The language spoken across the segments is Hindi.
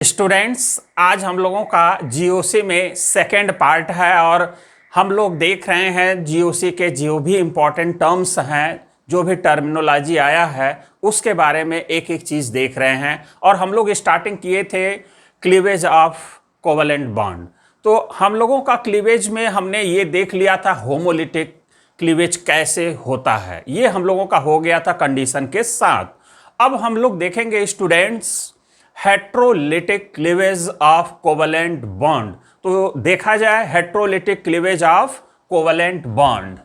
स्टूडेंट्स, आज हम लोगों का जीओसी में सेकेंड पार्ट है और हम लोग देख रहे हैं जीओसी के जो भी इम्पोर्टेंट टर्म्स हैं, जो भी टर्मिनोलॉजी आया है उसके बारे में एक एक चीज़ देख रहे हैं। और हम लोग स्टार्टिंग किए थे क्लीवेज ऑफ कोवलेंट बॉन्ड। तो हम लोगों का क्लीवेज में हमने ये देख लिया था होमोलिटिक क्लीवेज कैसे होता है, ये हम लोगों का हो गया था कंडीशन के साथ। अब हम लोग देखेंगे students heterolytic cleavage of covalent bond. तो देखा जाए heterolytic cleavage of covalent bond.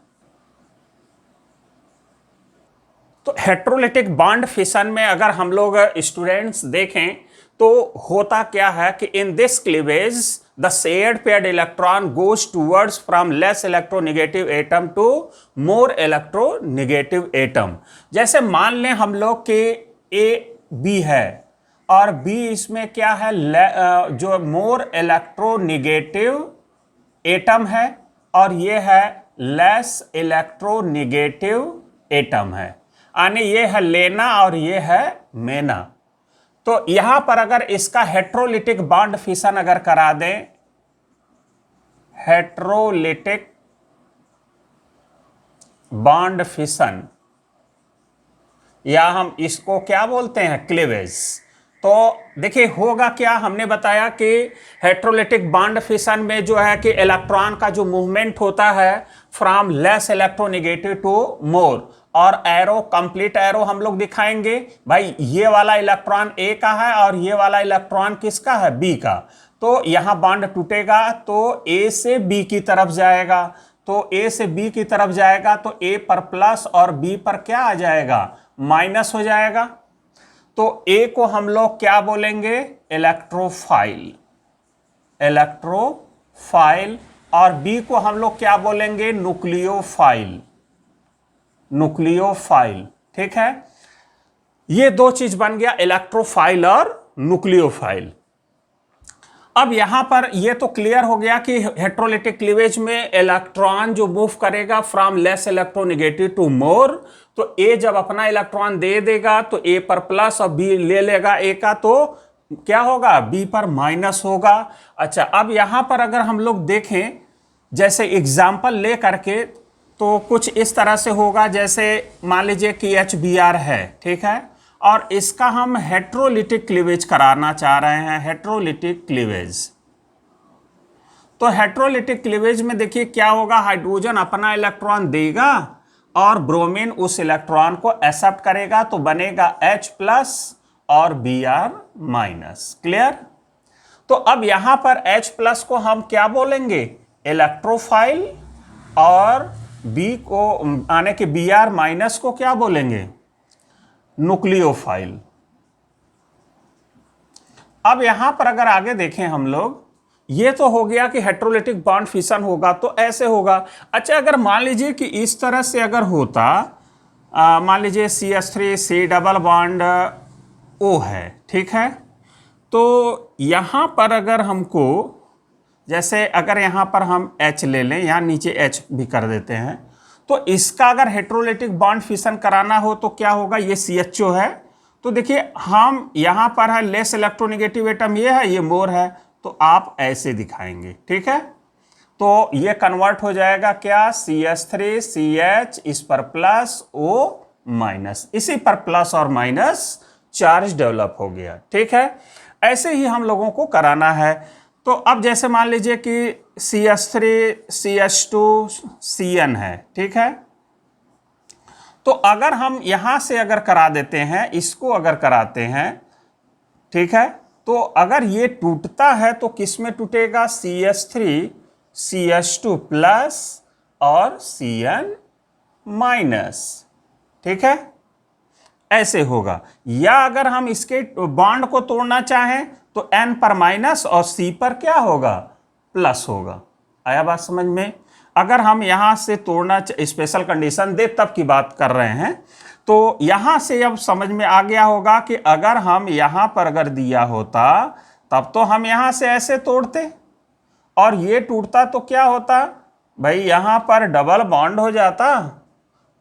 तो हेट्रोलिटिक बॉन्ड फिशन में अगर हम लोग स्टूडेंट्स देखें तो होता क्या है कि in this cleavage the shared paired electron goes towards from less electronegative atom to more electronegative atom. जैसे मान लें हम लोग के ए बी है और बी इसमें क्या है, जो मोर इलेक्ट्रोनेगेटिव एटम है और ये है लेस इलेक्ट्रोनेगेटिव एटम है, यानी ये है लेना और ये है मेना। तो यहां पर अगर इसका हेट्रोलिटिक बॉन्ड फिशन अगर करा दें, हेट्रोलिटिक बॉन्ड फिशन, या हम इसको क्या बोलते हैं क्लीवेज। तो देखिए होगा क्या, हमने बताया कि हेट्रोलिटिक बॉन्ड फिशन में जो है कि इलेक्ट्रॉन का जो मूवमेंट होता है फ्रॉम लेस इलेक्ट्रोनेगेटिव टू मोर, और एरो कंप्लीट एरो हम लोग दिखाएंगे। भाई ये वाला इलेक्ट्रॉन ए का है और ये वाला इलेक्ट्रॉन किसका है, बी का। तो यहां बॉन्ड टूटेगा तो ए से बी की तरफ जाएगा, तो ए से बी की तरफ जाएगा तो ए पर प्लस और बी पर क्या आ जाएगा, माइनस हो जाएगा। तो ए को हम लोग क्या बोलेंगे, इलेक्ट्रोफाइल, इलेक्ट्रोफाइल, और बी को हम लोग क्या बोलेंगे, न्यूक्लियोफाइल, न्यूक्लियोफाइल। ठीक है, ये दो चीज बन गया, इलेक्ट्रोफाइल और न्यूक्लियोफाइल। अब यहां पर ये तो क्लियर हो गया कि हेट्रोलिटिक क्लीवेज में इलेक्ट्रॉन जो मूव करेगा फ्रॉम लेस इलेक्ट्रोनेगेटिव टू मोर, तो ए जब अपना इलेक्ट्रॉन दे देगा तो ए पर प्लस और बी ले लेगा ए का, तो क्या होगा, बी पर माइनस होगा। अच्छा, अब यहां पर अगर हम लोग देखें जैसे एग्जाम्पल ले करके, तो कुछ इस तरह से होगा। जैसे मान लीजिए कि HBr है, ठीक है, और इसका हम हेट्रोलिटिक क्लीवेज कराना चाह रहे हैं, हेट्रोलिटिक क्लीवेज। तो हेट्रोलिटिक क्लीवेज में देखिए क्या होगा, हाइड्रोजन अपना इलेक्ट्रॉन देगा और ब्रोमीन उस इलेक्ट्रॉन को एक्सेप्ट करेगा, तो बनेगा H+ और Br-। क्लियर। तो अब यहां पर H+ को हम क्या बोलेंगे, इलेक्ट्रोफाइल, और बी को आने के Br- को क्या बोलेंगे, न्यूक्लियोफाइल। अब यहां पर अगर आगे देखें हम लोग, ये तो हो गया कि हेट्रोलिटिक बॉन्ड फिशन होगा तो ऐसे होगा। अच्छा, अगर मान लीजिए कि इस तरह से अगर होता, मान लीजिए CH3 C double bond O है, ठीक है, तो यहां पर अगर हमको, जैसे अगर यहां पर हम H ले लें, यहां नीचे H भी कर देते हैं, तो इसका अगर हेट्रोलिटिक बॉन्ड फिशन कराना हो तो क्या होगा, ये CHO है, तो देखिए हम यहां पर है लेस इलेक्ट्रोनेगेटिव एटम ये है, ये मोर है, तो आप ऐसे दिखाएंगे। ठीक है, तो ये कन्वर्ट हो जाएगा क्या, CH3 CH, इस पर प्लस O-, इसी पर प्लस और माइनस चार्ज डेवलप हो गया। ठीक है, ऐसे ही हम लोगों को कराना है। तो अब जैसे मान लीजिए कि CH3 CH2 CN है, ठीक है, तो अगर हम यहां से अगर करा देते हैं, इसको अगर कराते हैं, ठीक है, तो अगर ये टूटता है तो किस में टूटेगा, CH3 CH2 प्लस और CN-। ठीक है, ऐसे होगा। या अगर हम इसके बॉन्ड को तोड़ना चाहें तो N पर माइनस और C पर क्या होगा, प्लस होगा। आया बात समझ में। अगर हम यहां से तोड़ना, स्पेशल कंडीशन दे तब की बात कर रहे हैं, तो यहां से अब समझ में आ गया होगा कि अगर हम यहां पर अगर दिया होता तब तो हम यहां से ऐसे तोड़ते और ये टूटता तो क्या होता, भाई यहां पर डबल बॉन्ड हो जाता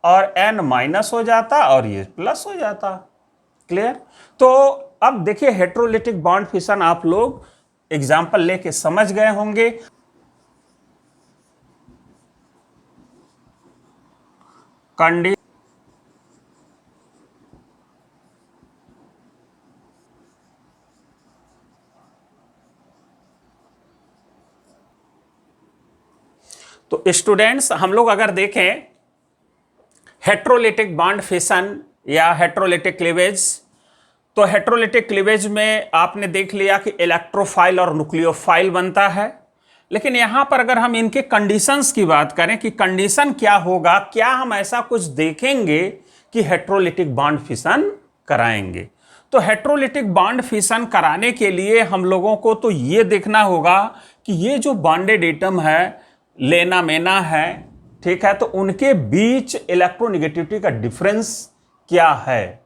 और N- हो जाता और ये प्लस हो जाता। क्लियर। तो अब देखिए हेट्रोलिटिक बॉन्ड फिशन आप लोग एग्जाम्पल लेके समझ गए होंगे। कंडी तो स्टूडेंट्स हम लोग अगर देखें हेट्रोलिटिक बॉन्ड फिशन या हेट्रोलिटिक क्लीवेज, तो हेट्रोलिटिक क्लीवेज में आपने देख लिया कि इलेक्ट्रोफाइल और न्यूक्लियोफाइल बनता है। लेकिन यहां पर अगर हम इनके कंडीशंस की बात करें कि कंडीशन क्या होगा, क्या हम ऐसा कुछ देखेंगे कि हेट्रोलिटिक बॉन्ड फिशन कराएंगे। तो हेट्रोलिटिक बॉन्ड फिशन कराने के लिए हम लोगों को तो ये देखना होगा कि ये जो बॉन्डेड एटम है, लेना मेना है, ठीक है, तो उनके बीच इलेक्ट्रोनेगेटिविटी का डिफरेंस क्या है।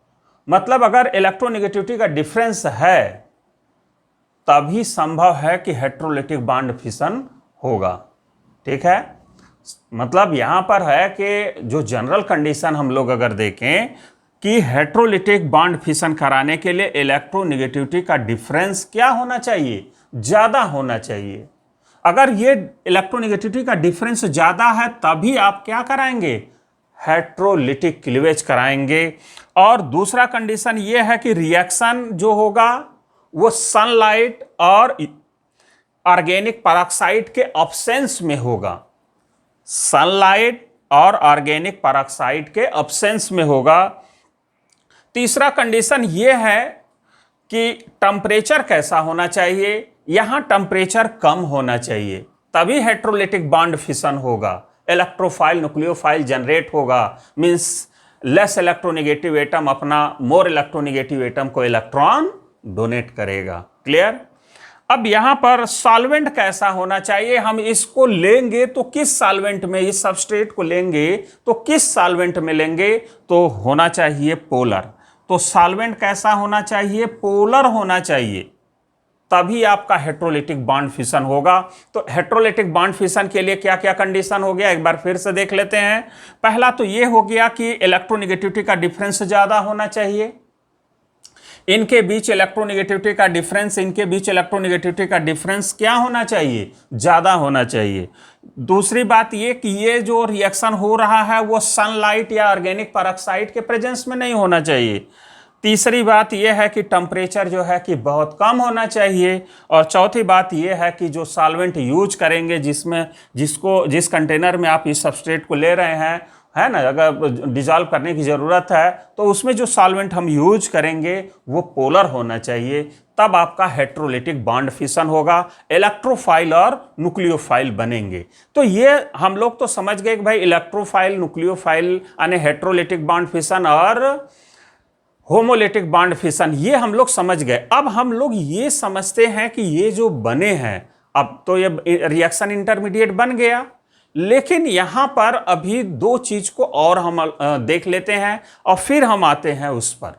मतलब अगर इलेक्ट्रोनेगेटिविटी का डिफरेंस है तभी संभव है कि हेट्रोलिटिक बॉन्ड फिशन होगा, ठीक है। मतलब यहां पर है कि जो जनरल कंडीशन हम लोग अगर देखें कि हेट्रोलिटिक बॉन्ड फिशन कराने के लिए इलेक्ट्रोनेगेटिविटी का डिफरेंस क्या होना चाहिए, ज्यादा होना चाहिए। अगर ये इलेक्ट्रोनेगेटिविटी का डिफरेंस ज्यादा है तभी आप क्या कराएंगे, हेट्रोलिटिक क्लीवेज कराएंगे। और दूसरा कंडीशन ये है कि रिएक्शन जो होगा वो सनलाइट और ऑर्गेनिक पेरोक्साइड के ऑब्सेंस में होगा, सनलाइट और ऑर्गेनिक पेरोक्साइड के ऑब्सेंस में होगा। तीसरा कंडीशन यह है कि टेम्परेचर कैसा होना चाहिए, यहां टेम्परेचर कम होना चाहिए, तभी हेट्रोलिटिक बॉन्ड फिशन होगा, इलेक्ट्रोफाइल न्यूक्लियोफाइल जनरेट होगा। मींस लेस इलेक्ट्रोनेगेटिव एटम अपना मोर इलेक्ट्रोनेगेटिव एटम को इलेक्ट्रॉन डोनेट करेगा। क्लियर। अब यहां पर सॉल्वेंट कैसा होना चाहिए, हम इसको लेंगे तो किस सॉल्वेंट में, इस सबस्ट्रेट को लेंगे तो किस सॉल्वेंट में लेंगे, तो होना चाहिए पोलर। तो सॉल्वेंट कैसा होना चाहिए, पोलर होना चाहिए, तभी आपका हेट्रोलिटिक बॉन्ड फिशन होगा। तो हेट्रोलिटिक बॉन्ड फिशन के लिए क्या क्या कंडीशन हो गया, एक बार फिर से देख लेते हैं। पहला तो यह हो गया कि इलेक्ट्रोनेगेटिविटी का डिफरेंस ज्यादा होना चाहिए, इनके बीच इलेक्ट्रोनेगेटिविटी का डिफरेंस, इनके बीच इलेक्ट्रोनेगेटिविटी का डिफरेंस क्या होना चाहिए, ज्यादा होना चाहिए। दूसरी बात ये कि ये जो रिएक्शन हो रहा है वो सनलाइट या ऑर्गेनिक पेरोक्साइड के प्रेजेंस में नहीं होना चाहिए। तीसरी बात यह है कि टेम्परेचर जो है कि बहुत कम होना चाहिए। और चौथी बात यह है कि जो सॉल्वेंट यूज करेंगे, जिस कंटेनर में आप इस सबस्ट्रेट को ले रहे हैं, है ना, अगर डिजॉल्व करने की ज़रूरत है तो उसमें जो सॉल्वेंट हम यूज करेंगे वो पोलर होना चाहिए, तब आपका हेट्रोलिटिक बॉन्ड फिशन होगा, इलेक्ट्रोफाइल और न्यूक्लियोफाइल बनेंगे। तो ये हम लोग तो समझ गए कि भाई इलेक्ट्रोफाइल न्यूक्लियोफाइल यानी हेट्रोलिटिक बॉन्ड फिशन और होमोलिटिक बॉन्ड फिशन, ये हम लोग समझ गए। अब हम लोग ये समझते हैं कि ये जो बने हैं, अब तो ये रिएक्शन इंटरमीडिएट बन गया, लेकिन यहां पर अभी दो चीज को और हम देख लेते हैं और फिर हम आते हैं उस पर।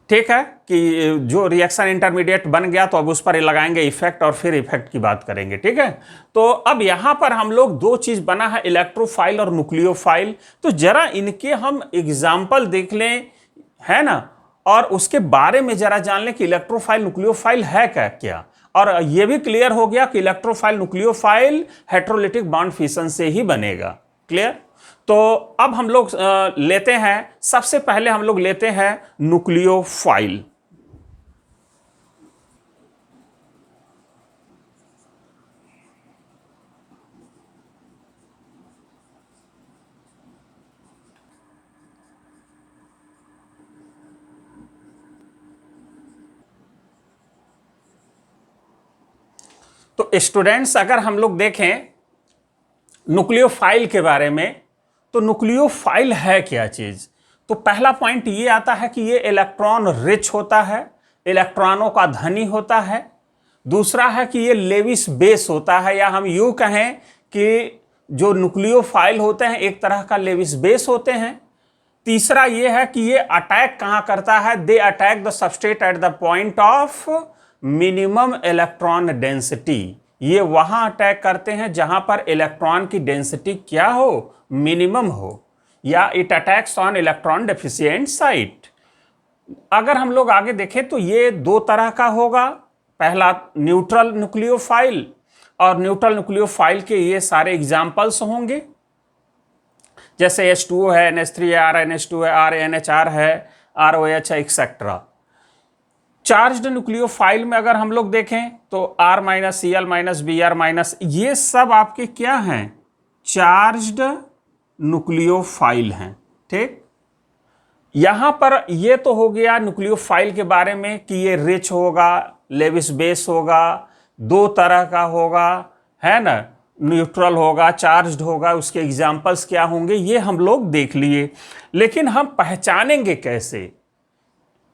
ठीक है कि जो रिएक्शन इंटरमीडिएट बन गया तो अब उस पर लगाएंगे इफेक्ट और फिर इफेक्ट की बात करेंगे। ठीक है, तो अब यहां पर हम लोग दो चीज बना है, इलेक्ट्रोफाइल और न्यूक्लियोफाइल। तो जरा इनके हम एग्जाम्पल देख लें, है ना, और उसके बारे में जरा जान लें कि इलेक्ट्रोफाइल न्यूक्लियोफाइल है क्या। और यह भी क्लियर हो गया कि electrophile nucleophile heterolytic bond fission से ही बनेगा। क्लियर। तो अब हम लोग लेते हैं, सबसे पहले हम लोग लेते हैं न्यूक्लियोफाइल। तो स्टूडेंट्स अगर हम लोग देखें न्यूक्लियोफाइल के बारे में, तो न्यूक्लियोफाइल है क्या चीज। तो पहला पॉइंट ये आता है कि ये इलेक्ट्रॉन रिच होता है, इलेक्ट्रॉनों का धनी होता है। दूसरा है कि ये लेविस बेस होता है, या हम यूं कहें कि जो न्यूक्लियोफाइल होते हैं एक तरह का लेविस बेस होते हैं। तीसरा ये है कि ये अटैक कहां करता है, they attack the substrate at the point of minimum electron density. ये वहां अटैक करते हैं जहां पर इलेक्ट्रॉन की डेंसिटी क्या हो, मिनिमम हो, या it attacks on electron deficient site. अगर हम लोग आगे देखें तो ये दो तरह का होगा। पहला न्यूट्रल न्यूक्लियोफाइल, और न्यूट्रल न्यूक्लियोफाइल के ये सारे एग्जाम्पल्स होंगे, जैसे H2O है, NH3 है, RNH2 है, RNHR है, ROH है, एक्सेट्रा। चार्ज्ड न्यूक्लियोफाइल में अगर हम लोग देखें तो R minus Cl minus Br minus, ये सब आपके क्या हैं, चार्ज्ड न्यूक्लियोफाइल हैं। ठीक, यहां पर ये तो हो गया न्यूक्लियोफाइल के बारे में कि ये रिच होगा, लेविस बेस होगा, दो तरह का होगा, है ना, न्यूट्रल होगा, चार्ज्ड होगा, उसके एग्जाम्पल्स क्या होंगे ये हम लोग देख लिए। लेकिन हम पहचानेंगे कैसे?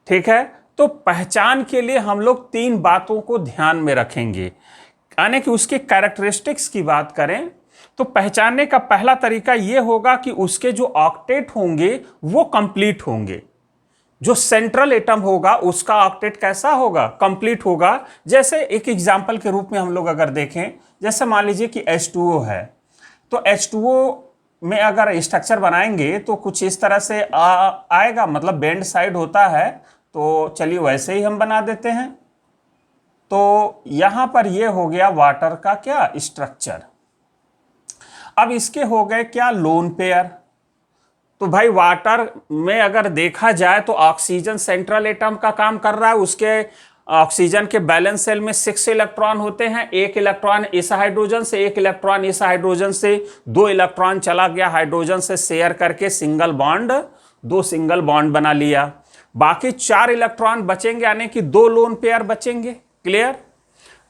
ठीक है, तो पहचान के लिए हम लोग तीन बातों को ध्यान में रखेंगे। यानी कि उसके कैरेक्टरिस्टिक्स की बात करें तो पहचानने का पहला तरीका यह होगा कि उसके जो ऑक्टेट होंगे वो कंप्लीट होंगे। जो सेंट्रल एटम होगा उसका ऑक्टेट कैसा होगा, कंप्लीट होगा। जैसे एक एग्जांपल के रूप में हम लोग अगर देखें, जैसे मान लीजिए कि H2O है, तो H2O में अगर स्ट्रक्चर बनाएंगे तो कुछ इस तरह से आएगा, मतलब बेंड साइड होता है। तो चलिए वैसे ही हम बना देते हैं। तो यहां पर ये हो गया वाटर का क्या स्ट्रक्चर। अब इसके हो गए क्या, लोन पेयर। तो भाई वाटर में अगर देखा जाए तो ऑक्सीजन सेंट्रल एटम का काम कर रहा है, उसके ऑक्सीजन के बैलेंस सेल में 6 इलेक्ट्रॉन होते हैं, एक इलेक्ट्रॉन इस हाइड्रोजन से, एक इलेक्ट्रॉन इस हाइड्रोजन से, 2 इलेक्ट्रॉन चला गया हाइड्रोजन से शेयर करके सिंगल बॉन्ड, 2 सिंगल बॉन्ड बना लिया। बाकी 4 इलेक्ट्रॉन बचेंगे, यानी कि 2 लोन पेयर बचेंगे। क्लियर?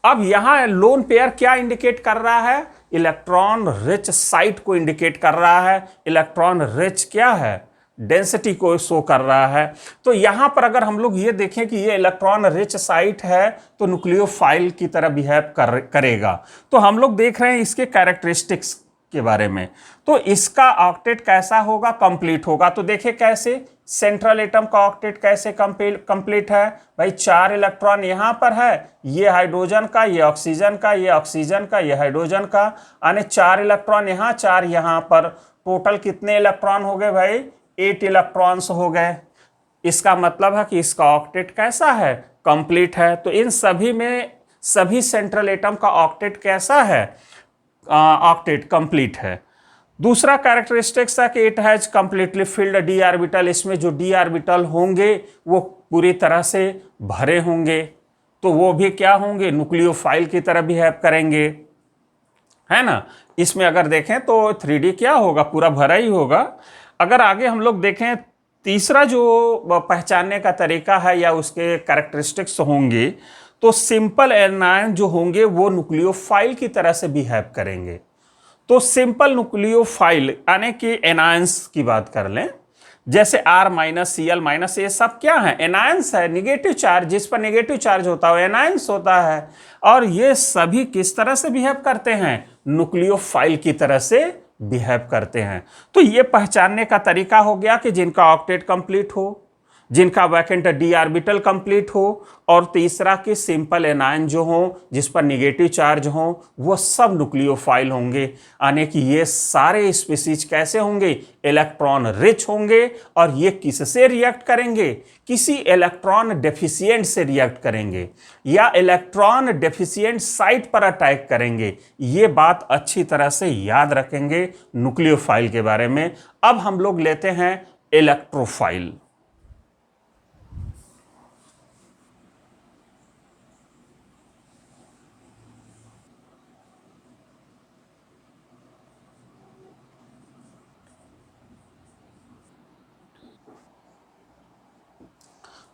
अब यहां लोन पेयर क्या इंडिकेट कर रहा है, इलेक्ट्रॉन रिच साइट को इंडिकेट कर रहा है। इलेक्ट्रॉन रिच क्या है, डेंसिटी को शो कर रहा है। तो यहां पर अगर हम लोग ये देखें कि ये इलेक्ट्रॉन रिच साइट है तो न्यूक्लियोफाइल की तरह बिहेव करेगा। तो हम लोग देख रहे हैं इसके कैरेक्टरिस्टिक्स के बारे में। तो इसका ऑक्टेट कैसा होगा, कंप्लीट होगा। तो देखिए कैसे, सेंट्रल एटम का ऑक्टेट कैसे कंप्लीट है भाई, 4 इलेक्ट्रॉन यहां पर है, ये हाइड्रोजन का, ये ऑक्सीजन का, ये ऑक्सीजन का, ये हाइड्रोजन का, यानी 4 इलेक्ट्रॉन यहां, 4 यहां पर। टोटल कितने इलेक्ट्रॉन हो गए भाई, 8 इलेक्ट्रॉन्स हो गए। इसका मतलब है कि इसका ऑक्टेट कैसा है, कंप्लीट है। तो इन सभी में, सभी सेंट्रल एटम का ऑक्टेट कैसा है, ऑक्टेट कंप्लीट है। दूसरा कैरेक्टरिस्टिक्स है कि it has completely filled D orbital. इसमें जो डी ऑर्बिटल होंगे वो पूरी तरह से भरे होंगे, तो वो भी क्या होंगे, न्यूक्लियोफाइल की तरह बिहेव करेंगे, है ना। इसमें अगर देखें तो 3D क्या होगा, पूरा भरा ही होगा। अगर आगे हम लोग देखें, तीसरा जो पहचानने का तरीका है या उसके कैरेक्टरिस्टिक्स होंगे, तो सिंपल एनायन जो होंगे वो न्यूक्लियोफाइल की तरह से बिहेव करेंगे। तो सिंपल न्यूक्लियोफाइल यानी कि एनायंस की बात कर लें, जैसे R माइनस Cl माइनस, ये सब क्या है, एनायंस है, निगेटिव चार्ज। जिस पर निगेटिव चार्ज होता है एनायंस होता है। और ये सभी किस तरह से बिहेव करते हैं, न्यूक्लियोफाइल की तरह से बिहेव करते हैं। तो ये पहचानने का तरीका हो गया कि जिनका ऑक्टेट कंप्लीट हो, जिनका वैकेंट डी ऑर्बिटल कंप्लीट हो, और तीसरा कि सिंपल एनायन जो हो जिस पर निगेटिव चार्ज हो, वो सब न्यूक्लियोफाइल होंगे। यानी कि ये सारे स्पीसीज कैसे होंगे, इलेक्ट्रॉन रिच होंगे। और ये किससे रिएक्ट करेंगे, किसी इलेक्ट्रॉन डेफिशिएंट से रिएक्ट करेंगे या इलेक्ट्रॉन डेफिशिएंट साइट पर अटैक करेंगे। ये बात अच्छी तरह से याद रखेंगे न्यूक्लियोफाइल के बारे में। अब हम लोग लेते हैं इलेक्ट्रोफाइल।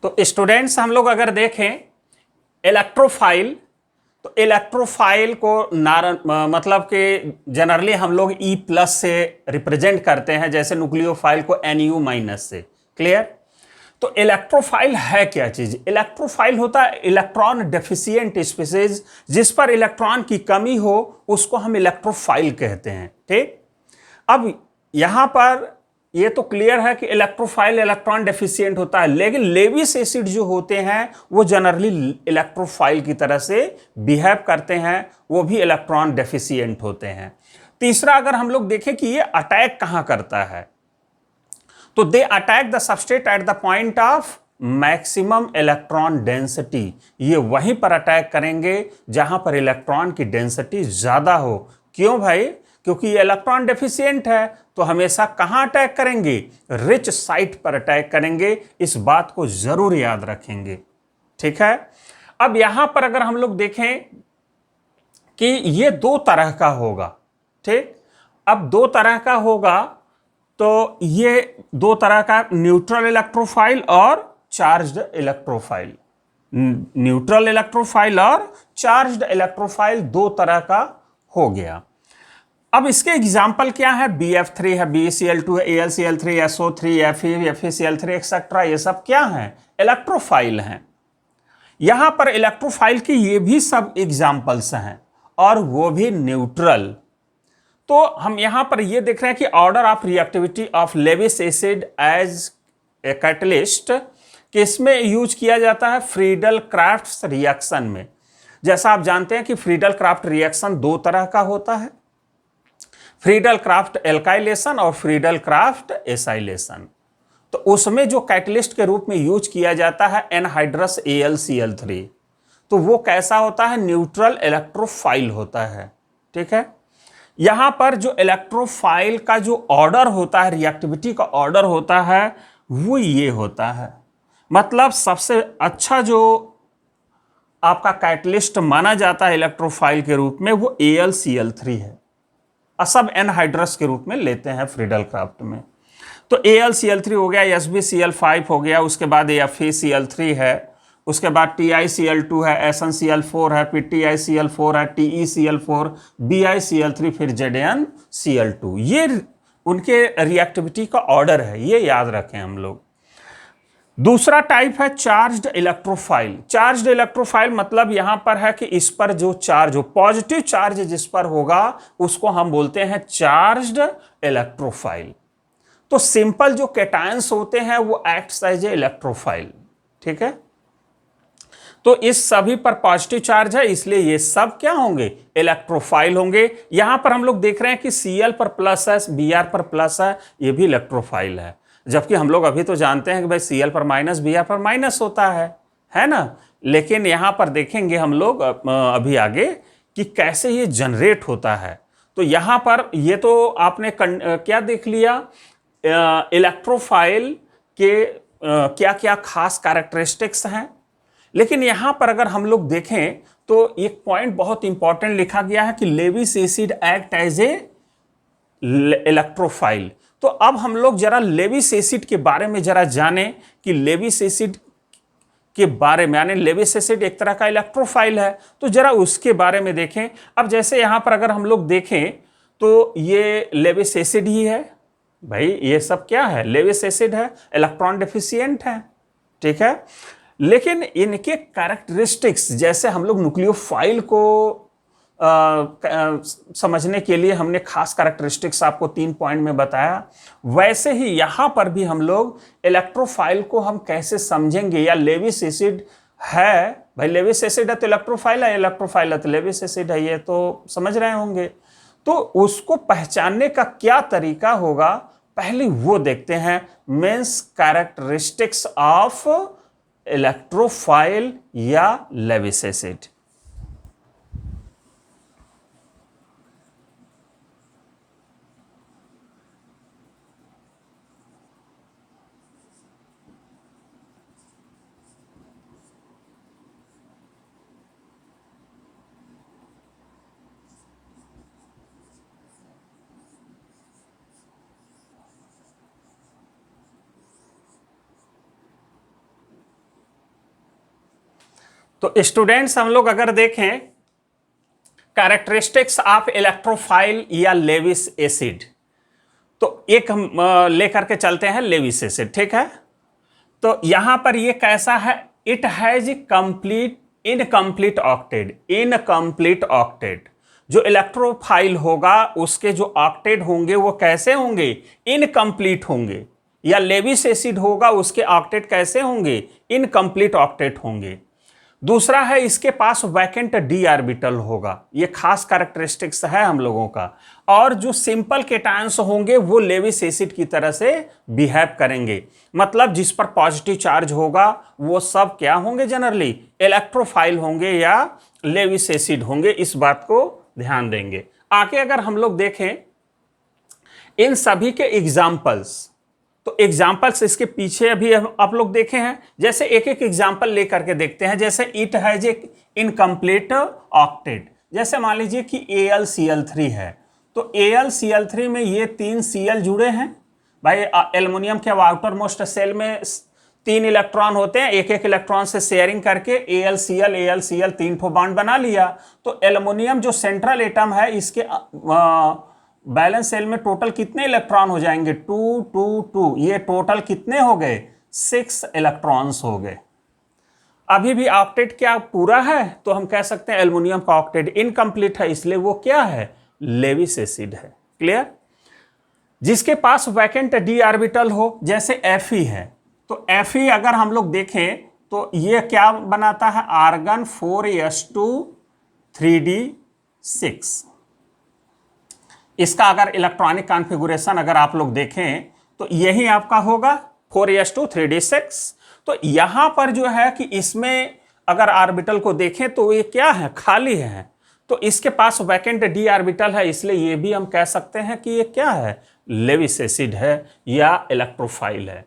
तो स्टूडेंट्स हम लोग अगर देखें इलेक्ट्रोफाइल, तो इलेक्ट्रोफाइल को मतलब कि जनरली हम लोग E+ से रिप्रेजेंट करते हैं, जैसे न्यूक्लियोफाइल को Nu- से। क्लियर? तो इलेक्ट्रोफाइल है क्या चीज, इलेक्ट्रोफाइल होता है इलेक्ट्रॉन डेफिशिएंट स्पीसीज, जिस पर इलेक्ट्रॉन की कमी हो उसको हम इलेक्ट्रोफाइल कहते हैं। ठीक, अब यहां पर ये तो क्लियर है कि इलेक्ट्रोफाइल इलेक्ट्रॉन डेफिशिएंट होता है, लेकिन लेविस एसिड जो होते हैं वो जनरली इलेक्ट्रोफाइल की तरह से बिहेव करते हैं, वो भी इलेक्ट्रॉन डेफिशिएंट होते हैं। तीसरा अगर हम लोग देखें कि ये अटैक कहां करता है, तो they attack the substrate at the point of maximum electron density, ये वहीं पर अटैक करेंगे जहां पर इलेक्ट्रॉन की डेंसिटी ज्यादा हो। क्यों भाई? क्योंकि ये इलेक्ट्रॉन डेफिशिएंट है, तो हमेशा कहां अटैक करेंगे? रिच साइट पर अटैक करेंगे। इस बात को जरूर याद रखेंगे, ठीक है। अब यहां पर अगर हम लोग देखें कि ये दो तरह का होगा, ठीक। अब दो तरह का होगा, तो ये दो तरह का, न्यूट्रल इलेक्ट्रोफाइल और चार्ज्ड इलेक्ट्रोफाइल। न्यूट्रल इलेक्ट्रोफाइल और चार्ज्ड इलेक्ट्रोफाइल दो तरह का हो गया। अब इसके एग्जाम्पल क्या है? BF3 है, BeCl2 है, AlCl3, SO3, Fe, FeCl3 etcetera, ये सब क्या है? इलेक्ट्रोफाइल हैं। यहां पर इलेक्ट्रोफाइल की ये भी सब एग्जाम्पल्स हैं, और वो भी न्यूट्रल। तो हम यहां पर ये देख रहे हैं कि order of reactivity of Lewis acid as a catalyst किसमें यूज किया जाता है? फ्रीडल क्राफ्ट रिएक्शन में। जैसा आप जानते हैं कि फ्रीडल क्राफ्ट रिएक्शन दो तरह का होता है, फ्रीडल क्राफ्ट एल्काइलेशन और फ्रीडल क्राफ्ट एसाइलेशन। तो उसमें जो कैटलिस्ट के रूप में यूज किया जाता है एनहाइड्रस AlCl3, तो वो कैसा होता है? न्यूट्रल इलेक्ट्रोफाइल होता है, ठीक है। यहां पर जो इलेक्ट्रोफाइल का जो ऑर्डर होता है, रिएक्टिविटी का ऑर्डर होता है, वो ये होता है। मतलब सबसे अच्छा जो आपका कैटलिस्ट माना जाता है इलेक्ट्रोफाइल के रूप में, वो AlCl3 है, और सब एनहाइड्रस के रूप में लेते हैं फ्रीडल क्राफ्ट में। तो AlCl3 हो गया, SbCl5 हो गया, उसके बाद FeCl3 है, उसके बाद TiCl2 है, SnCl4 है, फिर TiCl4 है, TeCl4, BiCl3, फिर ZnCl2। ये उनके रिएक्टिविटी का ऑर्डर है, ये याद रखें हम लोग। दूसरा टाइप है चार्ज्ड इलेक्ट्रोफाइल। चार्ज्ड इलेक्ट्रोफाइल मतलब यहां पर है कि इस पर जो चार्ज हो, पॉजिटिव चार्ज जिस पर होगा, उसको हम बोलते हैं चार्ज्ड इलेक्ट्रोफाइल। तो सिंपल जो कैटायंस होते हैं वो एक्ट्स एज ए इलेक्ट्रोफाइल, ठीक है। तो इस सभी पर पॉजिटिव चार्ज है, इसलिए ये सब क्या होंगे? इलेक्ट्रोफाइल होंगे। यहां पर हम लोग देख रहे हैं कि Cl पर प्लस है, Br पर प्लस है, ये भी इलेक्ट्रोफाइल है। जबकि हम लोग अभी तो जानते हैं कि भाई Cl पर माइनस, Br पर माइनस होता है ना। लेकिन यहां पर देखेंगे हम लोग अभी आगे कि कैसे ये जनरेट होता है। तो यहां पर ये तो आपने क्या देख लिया, इलेक्ट्रोफाइल के क्या क्या खास कैरेक्टरिस्टिक्स हैं। लेकिन यहां पर अगर हम लोग देखें तो एक पॉइंट बहुत इंपॉर्टेंट लिखा गया है कि Lewis acid act as a electrophile. तो अब हम लोग जरा लेविस एसिड के बारे में जरा जाने कि लेविस एसिड के बारे में, यानी लेविस एसिड एक तरह का इलेक्ट्रोफाइल है, तो जरा उसके बारे में देखें। अब जैसे यहां पर अगर हम लोग देखें तो ये लेविस एसिड ही है भाई, ये सब क्या है? लेविस एसिड है, इलेक्ट्रॉन डेफिशिएंट है, ठीक है। लेकिन इनके कैरेक्टरिस्टिक्स, जैसे हम लोग न्यूक्लियोफाइल को समझने के लिए हमने खास कैरेक्टरिस्टिक्स आपको 3 पॉइंट में बताया, वैसे ही यहां पर भी हम लोग इलेक्ट्रोफाइल को हम कैसे समझेंगे, या लेविस एसिड है भाई, लेविस एसिड है तो इलेक्ट्रोफाइल है, इलेक्ट्रोफाइल है तो लेविस एसिड है, ये तो समझ रहे होंगे। तो उसको पहचानने का क्या तरीका होगा, पहले वो देखते हैं। मीन्स कैरेक्टरिस्टिक्स ऑफ इलेक्ट्रोफाइल या लेविस एसिड। तो स्टूडेंट्स, हम लोग अगर देखें कैरेक्टरिस्टिक्स ऑफ इलेक्ट्रोफाइल या लेविस एसिड, तो एक हम लेकर के चलते हैं लेविस एसिड, ठीक है। तो यहां पर ये कैसा है? It has complete incomplete octet. Incomplete octet, जो इलेक्ट्रोफाइल होगा उसके जो ऑक्टेट होंगे वो कैसे होंगे? इनकम्प्लीट होंगे। या लेविस एसिड होगा उसके ऑक्टेट कैसे होंगे? इनकम्प्लीट ऑक्टेट होंगे। दूसरा है इसके पास वैकेंट डी ऑर्बिटल होगा, ये खास कैरेक्टरिस्टिक्स है हम लोगों का। और जो सिंपल केटायंस होंगे वो लेविस एसिड की तरह से बिहेव करेंगे, मतलब जिस पर पॉजिटिव चार्ज होगा वो सब क्या होंगे, जनरली इलेक्ट्रोफाइल होंगे या लेविस एसिड होंगे। इस बात को ध्यान देंगे। आगे अगर हम लोग देखें इन सभी के एग्जाम्पल्स, तो एग्जाम्पल्स इसके पीछे अभी आप लोग देखे हैं, जैसे एक एक एग्जाम्पल लेकर के देखते हैं। जैसे it has a incomplete octet, जैसे मान लीजिए कि AlCl3 है, तो AlCl3 में ये 3 Cl जुड़े हैं। भाई एल्युमिनियम के आउटर मोस्ट सेल में 3 इलेक्ट्रॉन होते हैं, एक एक इलेक्ट्रॉन से शेयरिंग करके AlCl 3 ठो बॉन्ड बना लिया। तो एल्युमिनियम जो सेंट्रल एटम है इसके बैलेंस सेल में टोटल कितने इलेक्ट्रॉन हो जाएंगे, 2 2 2, ये टोटल कितने हो गए, 6 इलेक्ट्रॉन्स हो गए। अभी भी ऑक्टेट क्या पूरा है, तो हम कह सकते हैं एल्युमिनियम का ऑक्टेट इनकम्प्लीट है, इसलिए वो क्या है, लेविस एसिड है। क्लियर। जिसके पास वैकेंट डी ऑर्बिटल हो, जैसे Fe है, तो Fe अगर हम लोग देखें तो ये क्या बनाता है, आर्गन 4s2 3d6। इसका अगर इलेक्ट्रॉनिक कॉन्फ़िगरेशन अगर आप लोग देखें तो यही आपका होगा 4s2 3d6। तो यहां पर जो है कि इसमें अगर ऑर्बिटल को देखें तो ये क्या है, खाली है। तो इसके पास वैकेंट डी ऑर्बिटल है, इसलिए ये भी हम कह सकते हैं कि ये क्या है, लेविस एसिड है या इलेक्ट्रोफाइल है।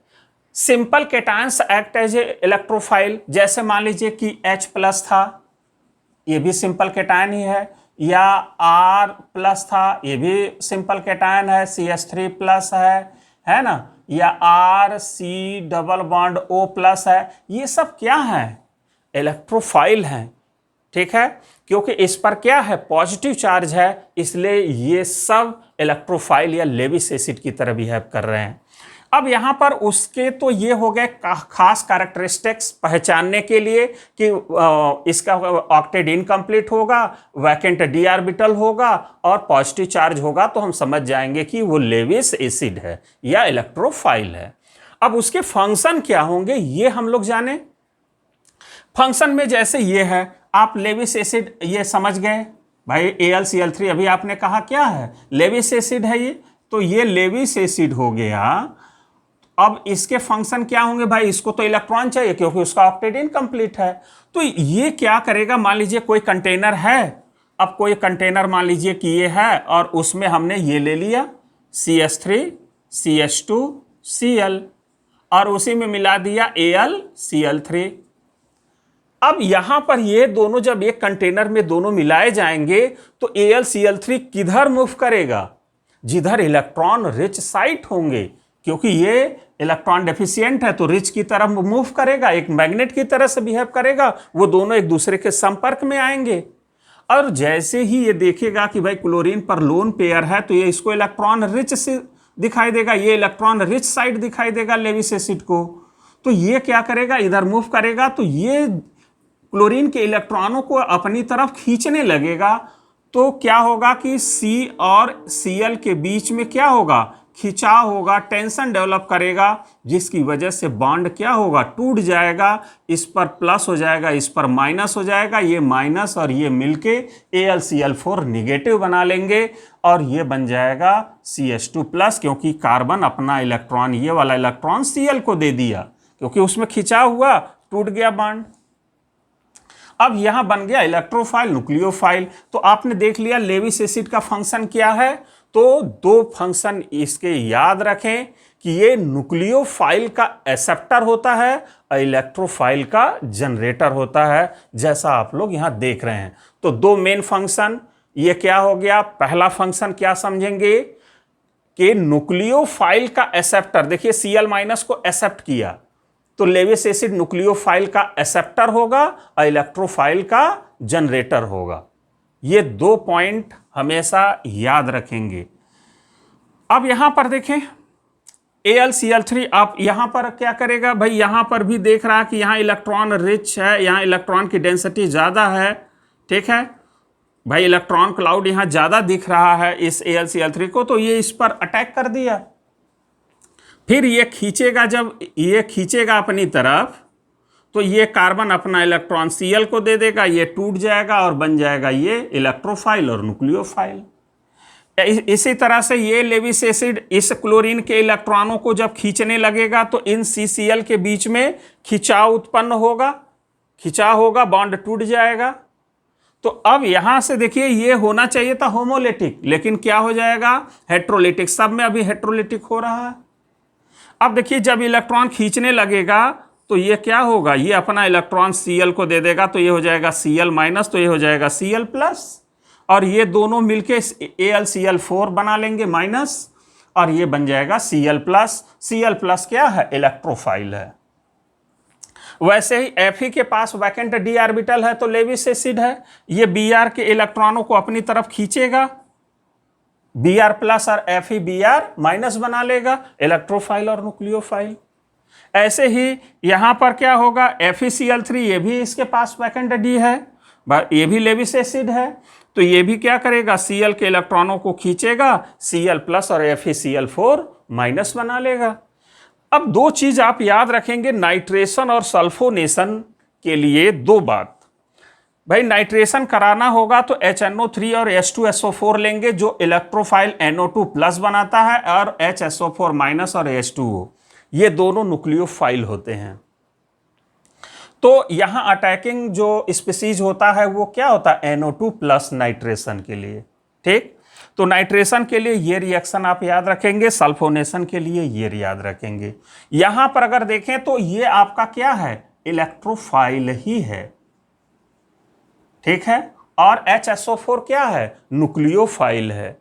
Simple cations act as a electrophile, जैसे मान लीजिए कि H+ था, ये भी सिंपल केटायन ही है, या R+ था, ये भी सिंपल केटायन है, CH3+ है ना, या RC डबल बॉन्ड O+ है, ये सब क्या है, इलेक्ट्रोफाइल हैं। ठीक है, क्योंकि इस पर क्या है, पॉजिटिव चार्ज है, इसलिए ये सब इलेक्ट्रोफाइल या लेविस एसिड की तरह बिहेव कर रहे हैं। अब यहां पर उसके तो ये हो गए खास कैरेक्टरिस्टिक्स पहचानने के लिए कि इसका ऑक्टेट इनकम्प्लीट होगा, वैकेंट डी ऑर्बिटल होगा और पॉजिटिव चार्ज होगा, तो हम समझ जाएंगे कि वो लेविस एसिड है या इलेक्ट्रोफाइल है। अब उसके फंक्शन क्या होंगे ये हम लोग जाने। फंक्शन में जैसे ये है, आप लेविस एसिड ये समझ गए भाई, AlCl3 अभी आपने कहा क्या है, लेविस एसिड है ये, तो ये लेविस एसिड हो गया। अब इसके फंक्शन क्या होंगे भाई, इसको तो इलेक्ट्रॉन चाहिए क्योंकि उसका ऑक्टेट इनकम्प्लीट है। तो ये क्या करेगा, मान लीजिए कोई कंटेनर है, अब कोई कंटेनर मान लीजिए कि ये है और उसमें हमने ये ले लिया CH3 CH2 Cl और उसी में मिला दिया AlCl3। अब यहां पर ये दोनों जब एक कंटेनर में दोनों मिलाए जाएंगे तो AlCl3 किधर मूव करेगा, जिधर इलेक्ट्रॉन रिच साइट होंगे, क्योंकि ये इलेक्ट्रॉन डेफिशिएंट है तो रिच की तरफ मूव करेगा, एक मैग्नेट की तरह से बिहेव करेगा, वो दोनों एक दूसरे के संपर्क में आएंगे। और जैसे ही ये देखेगा कि भाई क्लोरीन पर लोन पेयर है तो ये इसको इलेक्ट्रॉन रिच से दिखाई देगा, ये इलेक्ट्रॉन रिच साइड दिखाई देगा लेविस एसिड को, तो ये क्या करेगा, इधर मूव करेगा, तो ये क्लोरीन के इलेक्ट्रॉनों को अपनी तरफ खींचने लगेगा। तो क्या होगा कि C और Cl के बीच में क्या होगा, खिंचाव होगा, टेंशन डेवलप करेगा, जिसकी वजह से बॉन्ड क्या होगा, टूट जाएगा, इस पर प्लस हो जाएगा, इस पर माइनस हो जाएगा, ये माइनस और ये मिलके AlCl4 निगेटिव बना लेंगे और ये बन जाएगा CH2+, क्योंकि कार्बन अपना इलेक्ट्रॉन, ये वाला इलेक्ट्रॉन Cl को दे दिया क्योंकि उसमें खिंचाव हुआ, टूट गया बॉन्ड। अब यहां बन गया इलेक्ट्रोफाइल न्यूक्लियोफाइल। तो आपने देख लिया लेविस एसिड का फंक्शन क्या है, तो 2 फंक्शन इसके याद रखें कि ये न्यूक्लियोफाइल का एक्सेप्टर होता है और इलेक्ट्रोफाइल का जनरेटर होता है, जैसा आप लोग यहां देख रहे हैं। तो 2 मेन फंक्शन, ये क्या हो गया, पहला फंक्शन क्या समझेंगे कि न्यूक्लियोफाइल का एक्सेप्टर, देखिए Cl- को एक्सेप्ट किया तो लेविस एसिड न्यूक्लियोफाइल का एक्सेप्टर होगा और इलेक्ट्रोफाइल का जनरेटर होगा। ये 2 पॉइंट हमेशा याद रखेंगे। अब यहां पर देखें AlCl3, आप यहां पर क्या करेगा भाई, यहां पर भी देख रहा है कि यहां इलेक्ट्रॉन रिच है, यहां इलेक्ट्रॉन की डेंसिटी ज्यादा है। ठीक है भाई, इलेक्ट्रॉन क्लाउड यहां ज्यादा दिख रहा है इस AlCl3 को, तो ये इस पर अटैक कर दिया। फिर ये खींचेगा, जब ये खींचेगा अपनी तरफ तो ये कार्बन अपना इलेक्ट्रॉन Cl को दे देगा, ये टूट जाएगा और बन जाएगा ये इलेक्ट्रोफाइल और न्यूक्लियोफाइल। इसी तरह से ये लेविस एसिड इस क्लोरीन के इलेक्ट्रॉनों को जब खींचने लगेगा तो इन CCl के बीच में खिंचाव उत्पन्न होगा, खिंचाव होगा, बॉन्ड टूट जाएगा। तो अब यहां से देखिए ये होना चाहिए था होमोलिटिक, लेकिन क्या हो जाएगा, हेट्रोलिटिक। सब में अभी हेट्रोलिटिक हो रहा है। अब देखिए जब इलेक्ट्रॉन खींचने लगेगा तो ये क्या होगा, ये अपना इलेक्ट्रॉन Cl को दे देगा, तो ये हो जाएगा Cl माइनस, तो ये हो जाएगा Cl प्लस, और ये दोनों मिलके AlCl4 बना लेंगे माइनस, और ये बन जाएगा Cl प्लस। Cl प्लस क्या है, इलेक्ट्रोफाइल है। वैसे ही Fe के पास वैकेंट d ऑर्बिटल है तो लेविस एसिड है, ये Br के इलेक्ट्रॉनों को अपनी तरफ खींचेगा, Br प्लस और Fe Br माइनस बना लेगा, इलेक्ट्रोफाइल और न्यूक्लियोफाइल। ऐसे ही यहां पर क्या होगा, FeCl3, ये भी इसके पास वैकेंट d है, ये भी लेविस एसिड है, तो ये भी क्या करेगा, Cl के इलेक्ट्रॉनों को खींचेगा, Cl प्लस और FeCl4 माइनस बना लेगा। अब दो चीज आप याद रखेंगे नाइट्रेशन और सल्फोनेशन के लिए, दो बात। भाई नाइट्रेशन कराना होगा तो HNO3 और H2SO4 लेंगे जो इलेक्ट्रोफाइल NO2 प्लस बनाता है, और HSO4 माइनस और H2O, ये दोनों न्यूक्लियोफाइल होते हैं। तो यहां अटैकिंग जो स्पीसीज होता है वो क्या होता है, NO2 प्लस नाइट्रेशन के लिए। ठीक, तो नाइट्रेशन के लिए ये रिएक्शन आप याद रखेंगे, सल्फोनेशन के लिए ये याद रखेंगे। यहां पर अगर देखें तो ये आपका क्या है, इलेक्ट्रोफाइल ही है, ठीक है, और HSO4 क्या है, न्यूक्लियोफाइल है।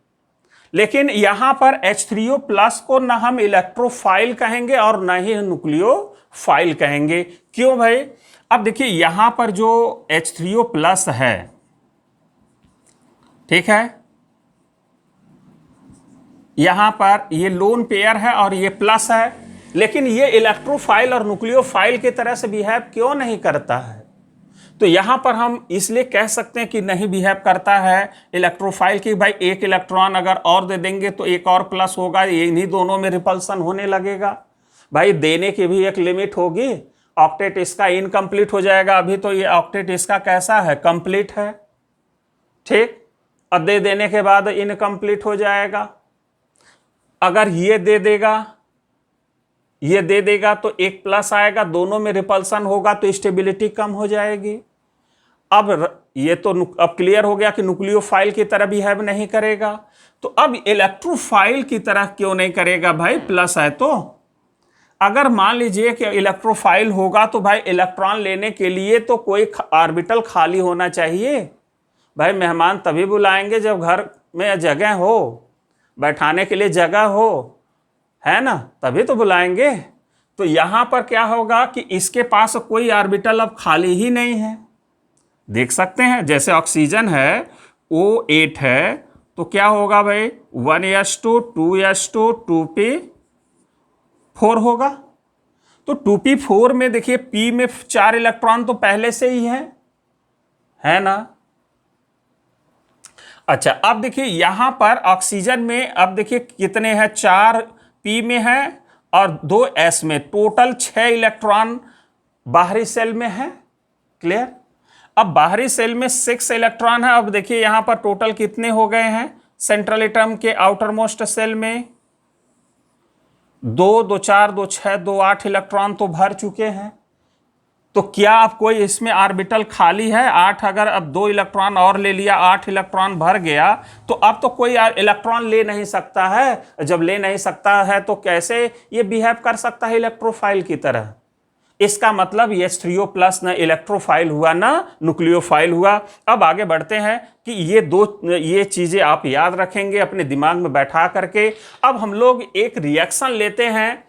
लेकिन यहां पर H3O प्लस को ना हम इलेक्ट्रोफाइल कहेंगे और ना ही न्यूक्लियोफाइल कहेंगे। क्यों भाई, अब देखिए यहां पर जो H3O प्लस है, ठीक है, यहां पर ये लोन पेयर है और ये प्लस है, लेकिन ये इलेक्ट्रोफाइल और न्यूक्लियोफाइल की तरह से बिहेव क्यों नहीं करता है, तो यहां पर हम इसलिए कह सकते हैं कि नहीं बिहेव करता है इलेक्ट्रोफाइल की, भाई एक इलेक्ट्रॉन अगर और दे देंगे तो एक और प्लस होगा, इन्हीं दोनों में रिपल्सन होने लगेगा। भाई देने की भी एक लिमिट होगी, ऑक्टेट इसका इनकम्प्लीट हो जाएगा, अभी तो ये ऑक्टेट इसका कैसा है, कंप्लीट है, ठीक, और दे देने के बाद इनकम्प्लीट हो जाएगा। अगर ये दे देगा तो एक प्लस आएगा, दोनों में रिपल्सन होगा तो स्टेबिलिटी कम हो जाएगी। अब ये तो अब क्लियर हो गया कि न्यूक्लियोफाइल की तरह बिहेव नहीं करेगा, तो अब इलेक्ट्रोफाइल की तरह क्यों नहीं करेगा, भाई प्लस है तो। अगर मान लीजिए कि इलेक्ट्रोफाइल होगा तो भाई इलेक्ट्रॉन लेने के लिए तो कोई ऑर्बिटल खाली होना चाहिए। भाई मेहमान तभी बुलाएंगे जब घर में जगह हो, बैठाने के लिए जगह हो, है ना, तभी तो बुलाएंगे। तो यहां पर क्या होगा कि इसके पास कोई ऑर्बिटल अब खाली ही नहीं है। देख सकते हैं जैसे ऑक्सीजन है O8 है, तो क्या होगा भाई 1s2 2s2 2p4 होगा। तो 2p4 में देखिए p में 4 इलेक्ट्रॉन तो पहले से ही है ना। अच्छा अब देखिए यहां पर ऑक्सीजन में अब देखिए कितने हैं, 4 p में है और 2 s में, टोटल 6 इलेक्ट्रॉन बाहरी सेल में है। क्लियर। अब बाहरी सेल में 6 इलेक्ट्रॉन है। अब देखिए यहां पर टोटल कितने हो गए हैं, सेंट्रल एटम के आउटर मोस्ट सेल में 2 2 4 2 6 2 8 इलेक्ट्रॉन तो भर चुके हैं। तो क्या अब कोई इसमें ऑर्बिटल खाली है? 8, अगर अब 2 इलेक्ट्रॉन और ले लिया, 8 इलेक्ट्रॉन भर गया, तो अब तो कोई इलेक्ट्रॉन ले नहीं सकता है। जब ले नहीं सकता है तो कैसे ये बिहेव कर सकता है इलेक्ट्रोफाइल की तरह? इसका मतलब H3O प्लस न इलेक्ट्रोफाइल हुआ ना न्यूक्लियोफाइल हुआ। अब आगे बढ़ते हैं कि ये चीजें आप याद रखेंगे अपने दिमाग में बैठा करके। अब हम लोग एक रिएक्शन लेते हैं,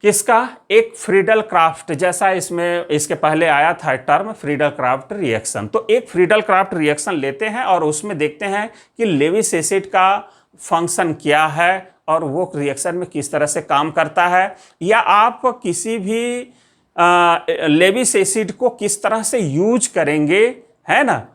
किसका? एक फ्रीडल क्राफ्ट, जैसा इसमें इसके पहले आया था टर्म फ्रीडल क्राफ्ट रिएक्शन। तो एक फ्रीडल क्राफ्ट रिएक्शन लेते हैं और उसमें देखते हैं कि लेविस एसिड का फंक्शन क्या है और वो रिएक्शन में किस तरह से काम करता है, या आप किसी भी लेविस एसिड को किस तरह से यूज करेंगे, है ना,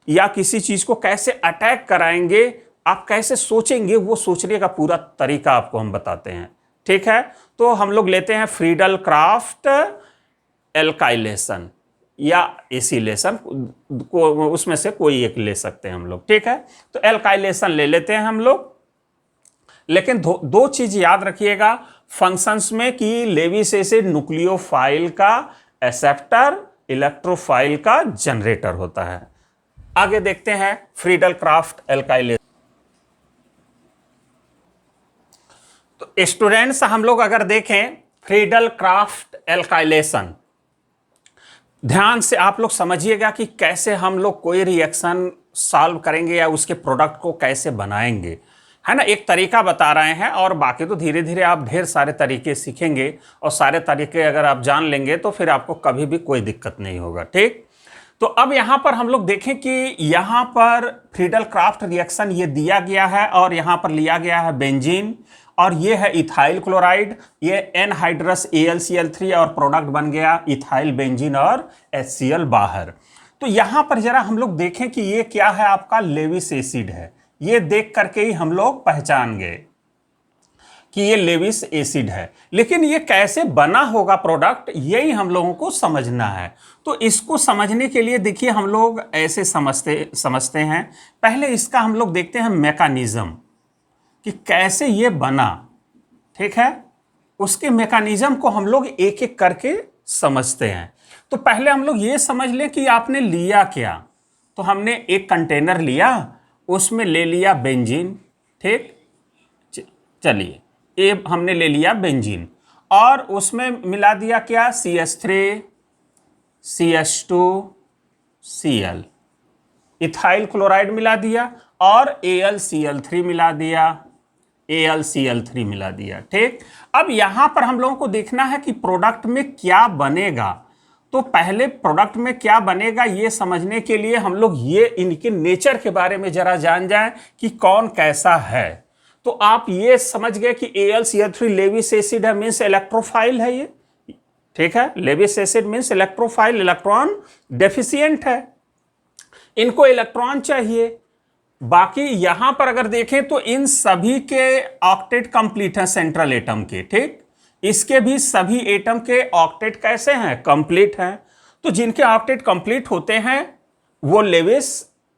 या किसी चीज को कैसे अटैक कराएंगे, आप कैसे सोचेंगे, वो सोचने का पूरा तरीका आपको हम बताते हैं। ठीक है, तो हम लोग लेते हैं फ्रीडल क्राफ्ट एल्काइलेशन या एसिलेशन को, उसमें से कोई एक ले सकते हैं हम लोग, ठीक है। तो एल्काइलेशन ले लेते हैं हम लोग, लेकिन दो चीज याद रखिएगा फंक्शंस में कि लेविस एसिड न्यूक्लियोफाइल का एक्सेप्टर, इलेक्ट्रोफाइल का जनरेटर होता है। आगे देखते हैं फ्रीडल क्राफ्ट एल्काइलेशन। तो स्टूडेंट्स हम लोग अगर देखें फ्रीडल क्राफ्ट एल्काइलेशन, ध्यान से आप लोग समझिएगा कि कैसे हम लोग कोई रिएक्शन सॉल्व करेंगे या उसके प्रोडक्ट को कैसे बनाएंगे, है ना। एक तरीका बता रहे हैं और बाकी तो धीरे धीरे आप ढेर सारे तरीके सीखेंगे और सारे तरीके अगर आप जान लेंगे तो फिर आपको कभी भी कोई दिक्कत नहीं होगा, ठीक। तो अब यहां पर हम लोग देखें कि यहां पर फ्रीडल क्राफ्ट रिएक्शन ये दिया गया है और यहां पर लिया गया है बेंजीन और ये है इथाइल क्लोराइड, ये एनहाइड्रस AlCl3 और प्रोडक्ट बन गया इथाइल बेंजीन और HCl बाहर। तो यहां पर जरा हम लोग देखें कि ये क्या है, आपका लेविस एसिड है। ये देख करके ही हम लोग पहचान गए कि ये लेविस एसिड है, लेकिन ये कैसे बना होगा प्रोडक्ट, यही हम लोगों को समझना है। तो इसको समझने के लिए देखिए हम लोग ऐसे समझते हैं। पहले इसका हम लोग देखते हैं मैकेनिज्म कि कैसे ये बना, ठीक है। उसके मैकेनिज्म को हम लोग एक एक करके समझते हैं। तो पहले हम लोग ये समझ लें कि आपने लिया क्या। तो हमने एक कंटेनर लिया, उसमें ले लिया बेंजीन, ठीक। चलिए ये हमने ले लिया बेंजीन और उसमें मिला दिया क्या, CH3 CH2 Cl, ethyl chloride मिला दिया और AlCl3 मिला दिया, AlCl3 मिला दिया, ठीक। अब यहां पर हम लोगों को देखना है कि प्रोडक्ट में क्या बनेगा। तो पहले प्रोडक्ट में क्या बनेगा ये समझने के लिए हम लोग ये इनके नेचर के बारे में जरा जान जाएं कि कौन कैसा है। तो आप ये समझ गए कि AlCl3 लेविस एसिड है, मीन्स इलेक्ट्रोफाइल है ये, ठीक है। Lewis acid means electrophile, electron deficient है, इनको इलेक्ट्रॉन चाहिए। बाकी यहां पर अगर देखें तो इन सभी के ऑक्टेट कंप्लीट है सेंट्रल एटम के, ठीक। इसके भी सभी एटम के ऑक्टेट कैसे हैं, कंप्लीट हैं। तो जिनके ऑक्टेट कंप्लीट होते हैं वो लेविस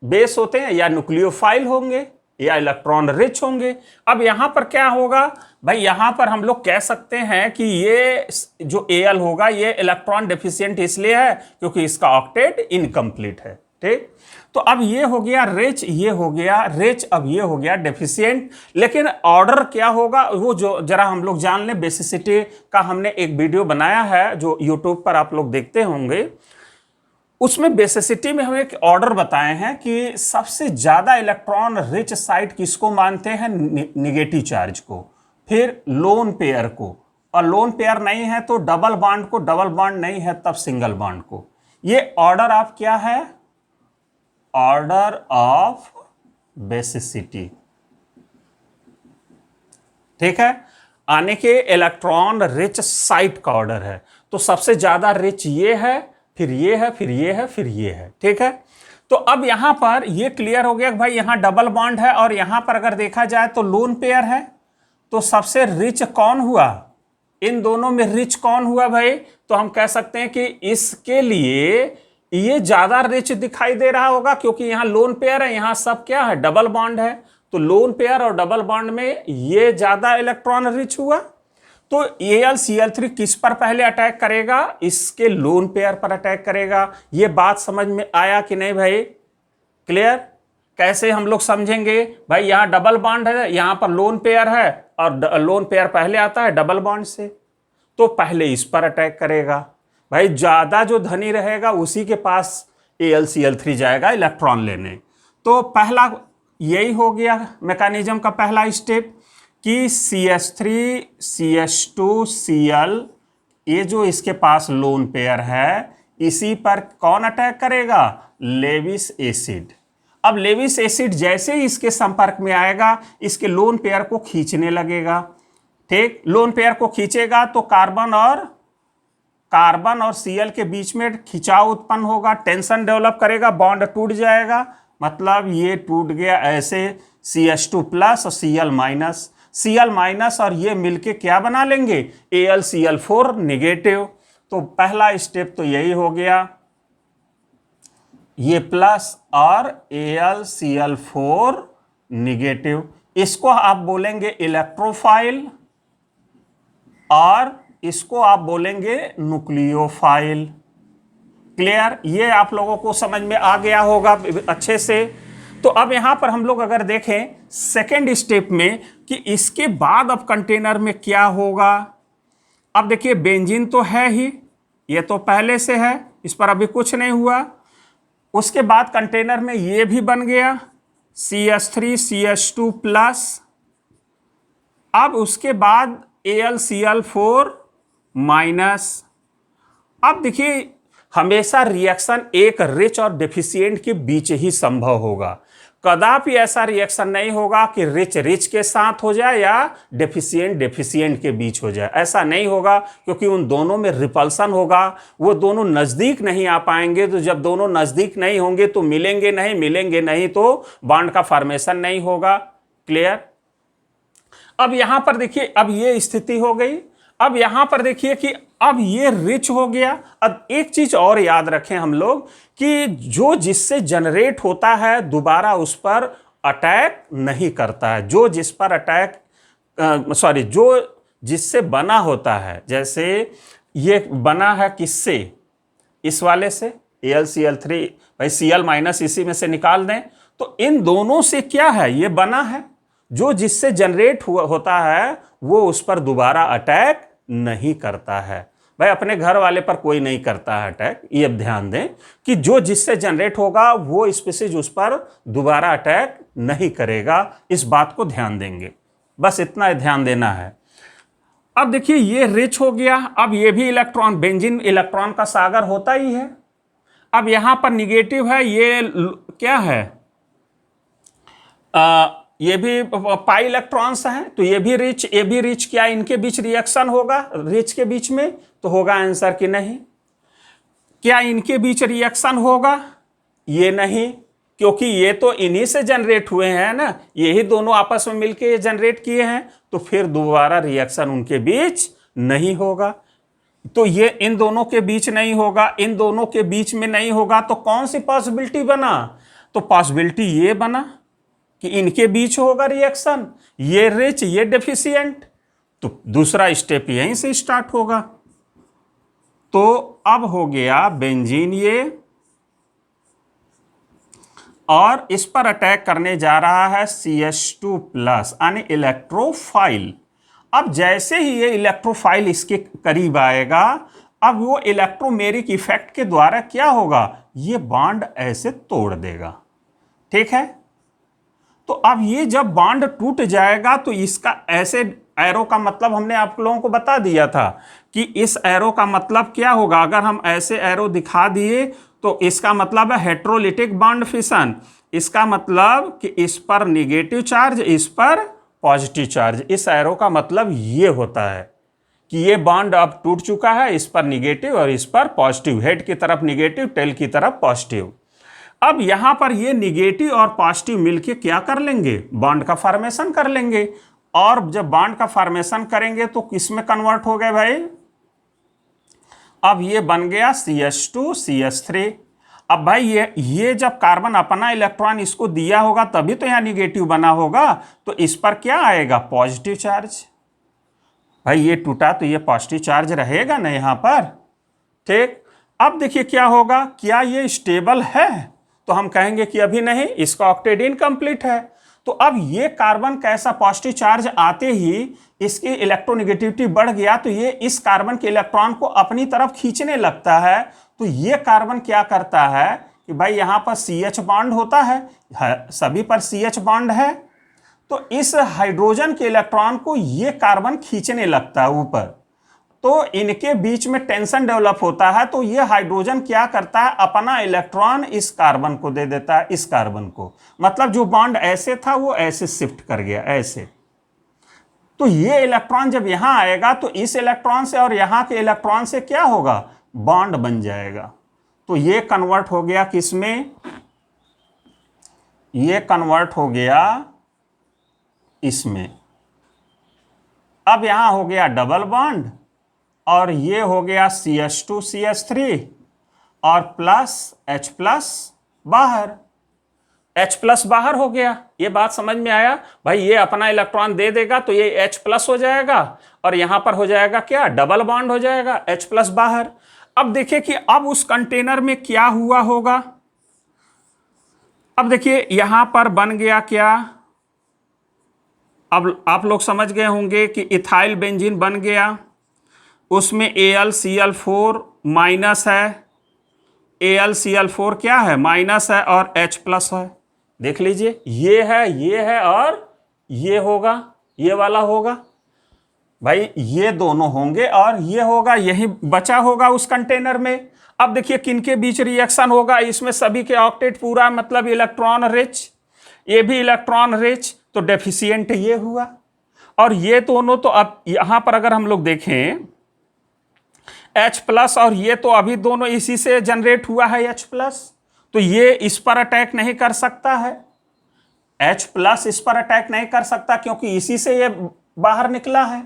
बेस होते हैं या न्यूक्लियोफाइल होंगे या इलेक्ट्रॉन रिच होंगे। अब यहां पर क्या होगा भाई, यहां पर हम लोग कह सकते हैं कि ये जो Al होगा ये इलेक्ट्रॉन डेफिशिएंट इसलिए है क्योंकि इसका ऑक्टेट इनकम्प्लीट है, ठीक। तो अब ये हो गया रिच, ये हो गया रिच, अब ये हो गया डेफिशिएंट। लेकिन ऑर्डर क्या होगा वो जो जरा हम लोग जान लें। बेसिसिटी का हमने एक वीडियो बनाया है जो यूट्यूब पर आप लोग देखते होंगे, उसमें बेसिसिटी में हम एक ऑर्डर बताए हैं कि सबसे ज्यादा इलेक्ट्रॉन रिच साइट किसको मानते हैं, निगेटिव चार्ज को, फिर लोन पेयर को, और लोन पेयर नहीं है तो डबल बॉन्ड को, डबल बॉन्ड नहीं है तब सिंगल बॉन्ड को। ये ऑर्डर ऑफ क्या है, ऑर्डर ऑफ बेसिसिटी, ठीक है। आने के इलेक्ट्रॉन रिच साइट का ऑर्डर है। तो सबसे ज्यादा रिच ये है, फिर ये है, फिर ये है, फिर ये है, ठीक है। तो अब यहां पर ये क्लियर हो गया कि भाई यहां डबल बॉन्ड है और यहां पर अगर देखा जाए तो लोन पेयर है। तो सबसे रिच कौन हुआ, इन दोनों में रिच कौन हुआ भाई, तो हम कह सकते हैं कि इसके लिए ये ज्यादा रिच दिखाई दे रहा होगा क्योंकि यहां लोन पेयर है, यहां सब क्या है, डबल बॉन्ड है। तो लोन पेयर और डबल बॉन्ड में ये ज्यादा इलेक्ट्रॉन रिच हुआ। तो AlCl3 किस पर पहले अटैक करेगा, इसके लोन पेयर पर अटैक करेगा। ये बात समझ में आया कि नहीं भाई, क्लियर। कैसे हम लोग समझेंगे भाई, यहां डबल बॉन्ड है, यहां पर लोन पेयर है और लोन पेयर पहले आता है डबल बॉन्ड से, तो पहले इस पर अटैक करेगा। भाई ज्यादा जो धनी रहेगा उसी के पास AlCl3 जाएगा इलेक्ट्रॉन लेने। तो पहला यही हो गया मैकेनिज्म का पहला स्टेप कि CH3 CH2 Cl, ये जो इसके पास लोन पेयर है इसी पर कौन अटैक करेगा, लेविस एसिड। अब लेविस एसिड जैसे ही इसके संपर्क में आएगा इसके लोन पेयर को खींचने लगेगा, ठीक। लोन पेयर को खींचेगा तो कार्बन और Cl के बीच में खिंचाव उत्पन्न होगा, टेंशन डेवलप करेगा, बॉन्ड टूट जाएगा। मतलब ये टूट गया ऐसे CH2 प्लस और Cl माइनस और ये मिलके क्या बना लेंगे, AlCl4 निगेटिव। तो पहला स्टेप तो यही हो गया, ये प्लस और AlCl4 निगेटिव, इसको आप बोलेंगे इलेक्ट्रोफाइल और इसको आप बोलेंगे न्यूक्लियोफाइल। क्लियर? ये आप लोगों को समझ में आ गया होगा अच्छे से। तो अब यहां पर हम लोग अगर देखें सेकेंड स्टेप में कि इसके बाद अब कंटेनर में क्या होगा। अब देखिए बेंजीन तो है ही, ये तो पहले से है, इस पर अभी कुछ नहीं हुआ। उसके बाद कंटेनर में ये भी बन गया CH3 CH2 प्लस। अब उसके बाद AlCl4 माइनस। अब देखिए हमेशा रिएक्शन एक रिच और डेफिशिएंट के बीच ही संभव होगा, कदापि ऐसा रिएक्शन नहीं होगा कि रिच रिच के साथ हो जाए या डेफिशिएंट डेफिशिएंट के बीच हो जाए, ऐसा नहीं होगा, क्योंकि उन दोनों में रिपल्सन होगा, वो दोनों नजदीक नहीं आ पाएंगे। तो जब दोनों नजदीक नहीं होंगे तो मिलेंगे नहीं तो बॉन्ड का फॉर्मेशन नहीं होगा। क्लियर? अब यहां पर देखिए, अब ये स्थिति हो गई। अब यहां पर देखिए कि अब ये रिच हो गया। अब एक चीज और याद रखें हम लोग कि जो जिससे जनरेट होता है दोबारा उस पर अटैक नहीं करता है। जो जिस पर अटैक जो जिससे बना होता है, जैसे ये बना है किससे, इस वाले से AlCl3, भाई Cl माइनस इसी में से निकाल दें, तो इन दोनों से क्या है, ये बना है। जो जिससे जनरेट होता है वो उस पर दोबारा अटैक नहीं करता है। भाई अपने घर वाले पर कोई नहीं करता है अटैक, ये ध्यान दें कि जो जिससे जनरेट होगा वो स्पीसीज उस पर दोबारा अटैक नहीं करेगा। इस बात को ध्यान देंगे, बस इतना ध्यान देना है। अब देखिए ये रिच हो गया। अब ये भी इलेक्ट्रॉन, बेंजीन इलेक्ट्रॉन का सागर होता ही है। अब यहां पर निगेटिव है, ये क्या है, ये भी पाई इलेक्ट्रॉन्स हैं, तो ये भी रिच, क्या इनके बीच रिएक्शन होगा रिच के बीच में? तो होगा आंसर कि नहीं। क्या इनके बीच रिएक्शन होगा? ये नहीं, क्योंकि ये तो इन्हीं से जनरेट हुए हैं ना, यही दोनों आपस में मिलके जनरेट किए हैं, तो फिर दोबारा रिएक्शन उनके बीच नहीं होगा। तो ये इन दोनों के बीच नहीं होगा, इन दोनों के बीच में नहीं होगा, तो कौन सी पॉसिबिलिटी बना? तो पॉसिबिलिटी ये बना कि इनके बीच होगा रिएक्शन, ये रिच ये डेफिशिएंट। तो दूसरा स्टेप यहीं से स्टार्ट होगा। तो अब हो गया बेंजीन ये, और इस पर अटैक करने जा रहा है CH2 प्लस यानी इलेक्ट्रोफाइल। अब जैसे ही ये इलेक्ट्रोफाइल इसके करीब आएगा, अब वो इलेक्ट्रोमेरिक इफेक्ट के द्वारा क्या होगा, ये बॉन्ड ऐसे तोड़ देगा। ठीक है? तो अब ये जब बॉन्ड टूट जाएगा तो इसका ऐसे एरो का मतलब हमने आप लोगों को बता दिया था कि इस एरो का मतलब क्या होगा। अगर हम ऐसे एरो दिखा दिए तो इसका मतलब है हेट्रोलिटिक बॉन्ड फिशन। इसका मतलब कि इस पर निगेटिव चार्ज, इस पर पॉजिटिव चार्ज। इस एरो का मतलब ये होता है कि ये बॉन्ड अब टूट चुका है, इस पर निगेटिव और इस पर पॉजिटिव, हेड की तरफ निगेटिव टेल की तरफ पॉजिटिव। अब यहां पर ये निगेटिव और पॉजिटिव मिलके क्या कर लेंगे, बॉन्ड का फॉर्मेशन कर लेंगे। और जब बॉन्ड का फॉर्मेशन करेंगे तो किस में कन्वर्ट हो गए भाई, अब ये बन गया CH2 CH3। अब भाई ये जब कार्बन अपना इलेक्ट्रॉन इसको दिया होगा तभी तो यहां निगेटिव बना होगा, तो इस पर क्या आएगा, पॉजिटिव चार्ज। भाई ये टूटा तो ये पॉजिटिव चार्ज रहेगा ना यहां पर। ठीक, अब देखिए क्या होगा, क्या ये स्टेबल है? तो हम कहेंगे कि अभी नहीं, इसका ऑक्टेट इनकम्प्लीट है। तो अब ये कार्बन कैसा, पॉजिटिव चार्ज आते ही इसकी इलेक्ट्रोनेगेटिविटी बढ़ गया, तो ये इस कार्बन के इलेक्ट्रॉन को अपनी तरफ खींचने लगता है। तो ये कार्बन क्या करता है कि भाई यहां पर CH बॉन्ड होता है, सभी पर CH बॉन्ड है, तो इस हाइड्रोजन के इलेक्ट्रॉन को ये कार्बन खींचने लगता है ऊपर। तो इनके बीच में टेंशन डेवलप होता है, तो ये हाइड्रोजन क्या करता है, अपना इलेक्ट्रॉन इस कार्बन को दे देता है, इस कार्बन को। मतलब जो बॉन्ड ऐसे था वो ऐसे शिफ्ट कर गया, ऐसे। तो ये इलेक्ट्रॉन जब यहां आएगा तो इस इलेक्ट्रॉन से और यहां के इलेक्ट्रॉन से क्या होगा, बॉन्ड बन जाएगा। तो ये कन्वर्ट हो गया किसमें, ये कन्वर्ट हो गया इसमें। अब यहां हो गया डबल बॉन्ड, और ये हो गया CH2CH3 और प्लस H+ बाहर, H+ बाहर हो गया। ये बात समझ में आया भाई? ये अपना इलेक्ट्रॉन दे देगा तो ये H+ हो जाएगा और यहां पर हो जाएगा क्या, डबल बॉन्ड हो जाएगा, H+ बाहर। अब देखिए कि अब उस कंटेनर में क्या हुआ होगा। अब देखिए यहां पर बन गया क्या, अब आप लोग समझ गए होंगे कि इथाइल बेंजीन बन गया, उसमें AlCl4 माइनस है, AlCl4 क्या है, माइनस है और H+ है। देख लीजिए ये है और ये होगा, ये वाला होगा भाई, ये दोनों होंगे और ये होगा, यही बचा होगा उस कंटेनर में। अब देखिए किनके बीच रिएक्शन होगा, इसमें सभी के ऑक्टेट पूरा मतलब इलेक्ट्रॉन रिच, ये भी इलेक्ट्रॉन रिच, तो डेफिशिएंट ये हुआ। और ये दोनों तो अब यहां पर अगर हम लोग देखें H+ और ये तो अभी दोनों इसी से जनरेट हुआ है H+, तो ये इस पर अटैक नहीं कर सकता है, H+ इस पर अटैक नहीं कर सकता क्योंकि इसी से ये बाहर निकला है।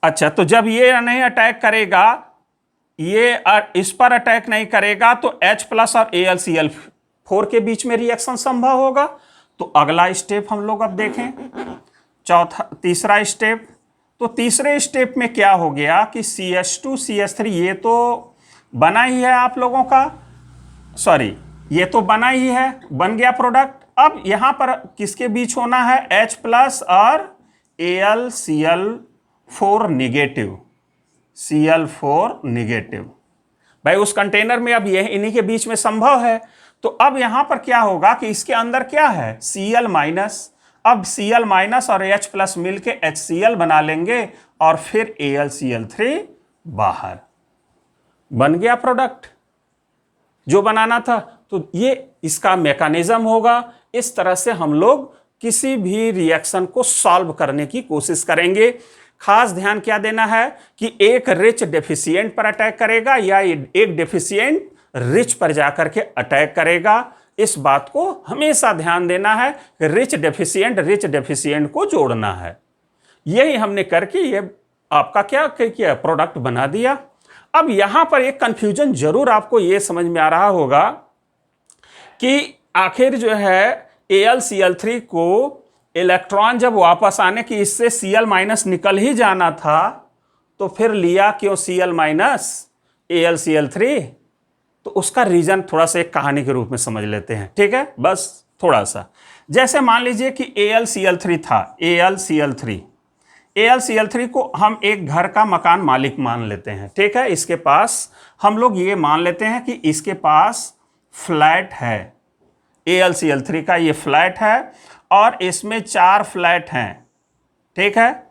अच्छा, तो जब ये नहीं अटैक करेगा, ये इस पर अटैक नहीं करेगा, तो H+ और AlCl4 के बीच में रिएक्शन संभव होगा। तो अगला स्टेप हम लोग अब देखें, तीसरा स्टेप। तो तीसरे स्टेप में क्या हो गया कि CH2CH3 ये तो बना ही है आप लोगों का, सॉरी ये तो बना ही है, बन गया प्रोडक्ट। अब यहां पर किसके बीच होना है, H+ और AlCl4 निगेटिव, Cl4 निगेटिव भाई उस कंटेनर में अब यह इन्हीं के बीच में संभव है। तो अब यहां पर क्या होगा कि इसके अंदर क्या है, Cl-, अब Cl- और H+ मिलके HCl बना लेंगे और फिर AlCl3 बाहर, बन गया प्रोडक्ट जो बनाना था। तो ये इसका मैकेनिज्म होगा। इस तरह से हम लोग किसी भी रिएक्शन को सॉल्व करने की कोशिश करेंगे। खास ध्यान क्या देना है कि एक रिच डेफिशिएंट पर अटैक करेगा या एक डेफिशिएंट रिच पर जाकर के अटैक करेगा, इस बात को हमेशा ध्यान देना है। रिच डेफिशिएंट को जोड़ना है। यही हमने करके ये आपका क्या किया, प्रोडक्ट बना दिया। अब यहां पर एक कंफ्यूजन जरूर आपको ये समझ में आ रहा होगा कि आखिर जो है AlCl3 को इलेक्ट्रॉन जब वापस आने की इससे Cl- निकल ही जाना था, तो फिर लिया क्यों Cl- AlCl3? तो उसका रीजन थोड़ा सा एक कहानी के रूप में समझ लेते हैं, ठीक है, बस थोड़ा सा। जैसे मान लीजिए कि AlCl3 था, AlCl3 को हम एक घर का मकान मालिक मान लेते हैं, ठीक है। इसके पास हम लोग ये मान लेते हैं कि इसके पास फ्लैट है, AlCl3 का ये फ्लैट है और इसमें 4 फ्लैट हैं, ठीक है।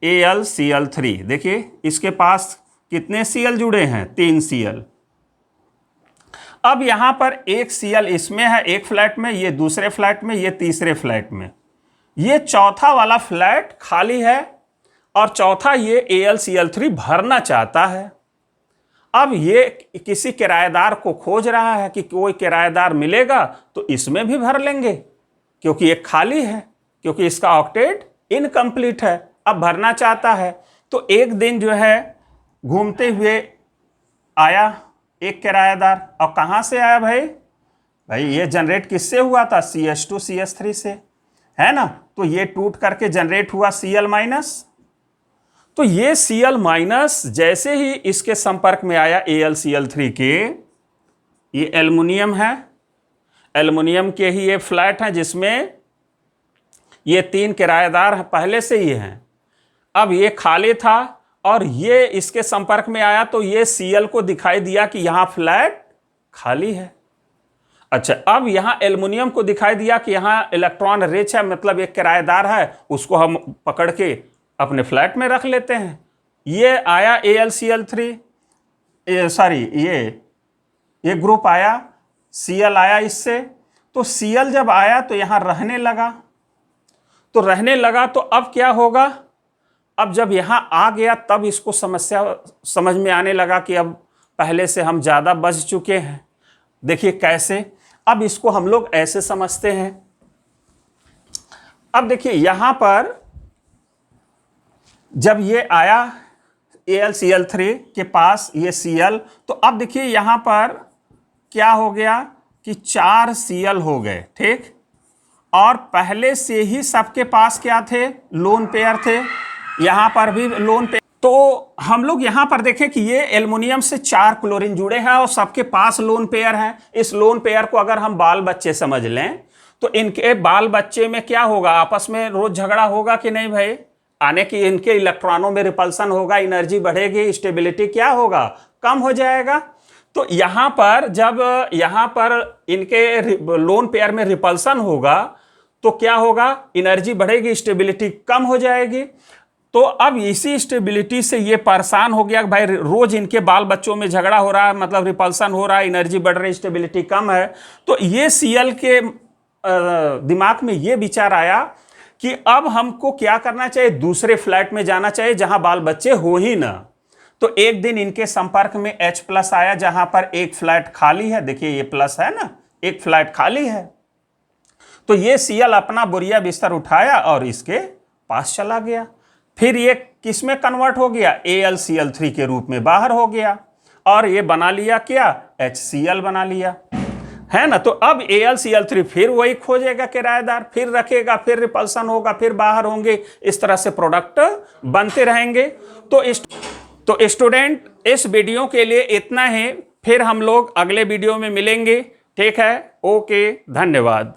AlCl3 देखिए इसके पास कितने Cl जुड़े हैं, 3 Cl। अब यहां पर एक Cl इसमें है, एक फ्लैट में, ये दूसरे फ्लैट में, ये तीसरे फ्लैट में, ये चौथा वाला फ्लैट खाली है और चौथा ये AlCl3 भरना चाहता है। अब ये किसी किराएदार को खोज रहा है कि कोई किराएदार मिलेगा तो इसमें भी भर लेंगे, क्योंकि ये खाली है, क्योंकि इसका ऑक्टेट इनकम्प्लीट है, अब भरना चाहता है। तो एक दिन जो है घूमते हुए आया एक किराएदार, और कहां से आया भाई? भाई ये जनरेट किससे हुआ था, CH2CH3 से, है ना। तो ये टूट करके जनरेट हुआ Cl-। तो ये Cl- जैसे ही इसके संपर्क में आया AlCl3 के, ये एल्युमिनियम है, एल्युमिनियम के ही ये फ्लैट है जिसमें ये 3 किराएदार पहले से ही हैं। अब ये खाली था और ये इसके संपर्क में आया तो ये Cl को दिखाई दिया कि यहां फ्लैट खाली है। अच्छा, अब यहां एल्युमिनियम को दिखाई दिया कि यहां इलेक्ट्रॉन रिच है, मतलब एक किराएदार है, उसको हम पकड़ के अपने फ्लैट में रख लेते हैं। ये आया AlCl3, सॉरी ये ग्रुप आया, Cl आया इससे। तो Cl जब आया तो यहां रहने लगा, तो रहने लगा तो अब क्या होगा, अब जब यहां आ गया तब इसको समस्या समझ में आने लगा कि अब पहले से हम ज्यादा बच चुके हैं। देखिए कैसे, अब इसको हम लोग ऐसे समझते हैं। अब देखिए यहां पर जब ये आया AlCl3 के पास ये Cl, तो अब देखिए यहां पर क्या हो गया कि 4 Cl हो गए, ठीक। और पहले से ही सबके पास क्या थे, लोन पेयर थे, यहां पर भी लोन पेयर। तो हम लोग यहां पर देखें कि ये एल्युमिनियम से 4 क्लोरीन जुड़े हैं और सबके पास लोन पेयर हैं। इस लोन पेयर को अगर हम बाल बच्चे समझ लें तो इनके बाल बच्चे में क्या होगा, आपस में रोज झगड़ा होगा कि नहीं भाई, आने की इनके इलेक्ट्रॉनों में रिपल्सन होगा, एनर्जी बढ़ेगी, स्टेबिलिटी क्या होगा, कम हो जाएगा। तो यहां पर जब यहां पर इनके लोन पेयर में रिपल्सन होगा तो क्या होगा, एनर्जी बढ़ेगी, स्टेबिलिटी कम हो जाएगी। तो अब इसी स्टेबिलिटी से ये परेशान हो गया कि भाई रोज इनके बाल बच्चों में झगड़ा हो रहा है, मतलब रिपल्सन हो रहा है, एनर्जी बढ़ रही, स्टेबिलिटी कम है। तो ये Cl के दिमाग में ये विचार आया कि अब हमको क्या करना चाहिए, दूसरे फ्लैट में जाना चाहिए जहां बाल बच्चे हो ही ना। तो एक दिन इनके संपर्क में H+ आया, जहां पर एक फ्लैट खाली है, देखिए ये प्लस है ना, एक फ्लैट खाली है। तो ये Cl अपना बोरिया बिस्तर उठाया और इसके पास चला गया। फिर ये किस में कन्वर्ट हो गया, AlCl3 के रूप में बाहर हो गया और ये बना लिया क्या, HCl बना लिया, है ना। तो अब AlCl3 फिर वही खोजेगा किराएदार, फिर रखेगा, फिर रिपल्सन होगा, फिर बाहर होंगे, इस तरह से प्रोडक्ट बनते रहेंगे। तो स्टूडेंट, इस वीडियो के लिए इतना ही, फिर हम लोग अगले वीडियो में मिलेंगे, ठीक है। ओके, धन्यवाद।